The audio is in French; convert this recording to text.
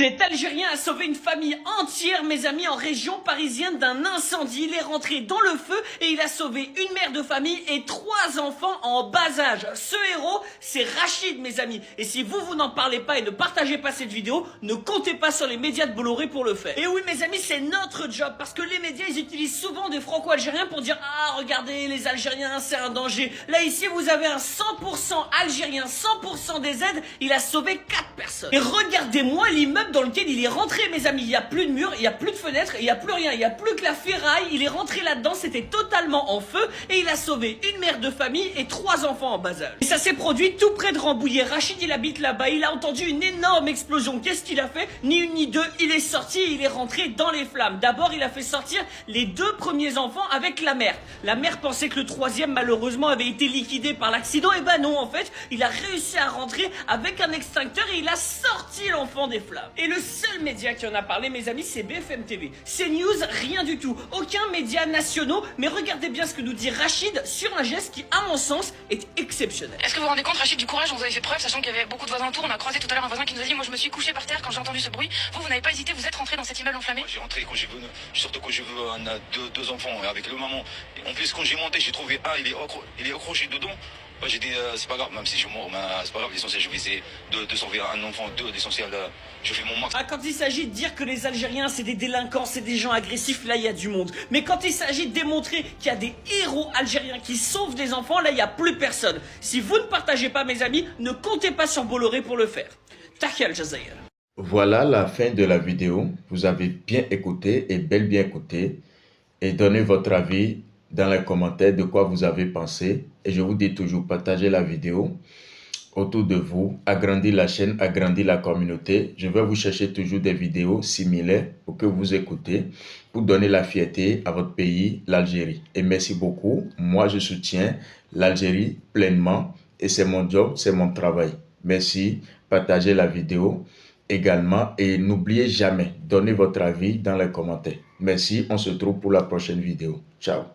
Cet Algérien a sauvé une famille entière, mes amis, en région parisienne d'un incendie. Il est rentré dans le feu et il a sauvé une mère de famille et 3 enfants en bas âge. Ce héros, c'est Rachid, mes amis. Et si vous n'en parlez pas et ne partagez pas cette vidéo, ne comptez pas sur les médias de Bolloré pour le faire. Et oui, mes amis, c'est notre job parce que les médias, ils utilisent souvent des franco-algériens pour dire « Ah, regardez, les Algériens, c'est un danger. » Là, ici, vous avez un 100% algérien, 100% des aides. Il a sauvé 4 personnes. Et regardez-moi l'immeuble dans lequel il est rentré, mes amis. Il n'y a plus de mur, il n'y a plus de fenêtre, il n'y a plus rien, il n'y a plus que la ferraille. Il est rentré là-dedans, c'était totalement en feu et il a sauvé une mère de famille et 3 enfants en bas âge. Et ça s'est produit tout près de Rambouillet. Rachid, il habite là-bas, il a entendu une énorme explosion. Qu'est-ce qu'il a fait? Ni une ni deux, il est sorti et il est rentré dans les flammes. D'abord, il a fait sortir les 2 premiers enfants avec la mère. La mère pensait que le 3e, malheureusement, avait été liquidé par l'accident. Et ben non, en fait, il a réussi à rentrer avec un extincteur et il a sorti l'enfant des flammes. Et le seul média qui en a parlé, mes amis, c'est BFM TV. CNews, rien du tout. Aucun média nationaux. Mais regardez bien ce que nous dit Rachid sur un geste qui, à mon sens, est exceptionnel. Est-ce que vous vous rendez compte, Rachid, du courage dont vous avez fait preuve, sachant qu'il y avait beaucoup de voisins autour? On a croisé tout à l'heure un voisin qui nous a dit: moi je me suis couché par terre quand j'ai entendu ce bruit. Vous n'avez pas hésité, vous êtes rentré dans cet immeuble enflammé? J'ai rentré quand j'ai vu, surtout quand j'ai vu deux enfants avec le maman. Et en plus, quand j'ai monté, j'ai trouvé un, il est accroché dedans. Bah, j'ai dit, c'est pas grave, même si je suis mort, c'est pas grave, l'essentiel, je vais essayer de sauver un enfant, l'essentiel, je fais mon max. Ah, quand il s'agit de dire que les Algériens, c'est des délinquants, c'est des gens agressifs, là, il y a du monde. Mais quand il s'agit de démontrer qu'il y a des héros algériens qui sauvent des enfants, là, il n'y a plus personne. Si vous ne partagez pas, mes amis, ne comptez pas sur Bolloré pour le faire. Tahia Al-Jazair. Voilà la fin de la vidéo. Vous avez bien écouté et bel bien écouté. Et donnez votre avis dans les commentaires de quoi vous avez pensé. Et je vous dis toujours, partagez la vidéo autour de vous. Agrandissez la chaîne, agrandissez la communauté. Je vais vous chercher toujours des vidéos similaires pour que vous écoutez, pour donner la fierté à votre pays, l'Algérie. Et merci beaucoup. Moi, je soutiens l'Algérie pleinement. Et c'est mon job, c'est mon travail. Merci. Partagez la vidéo également et n'oubliez jamais, donnez votre avis dans les commentaires. Merci, on se retrouve pour la prochaine vidéo. Ciao.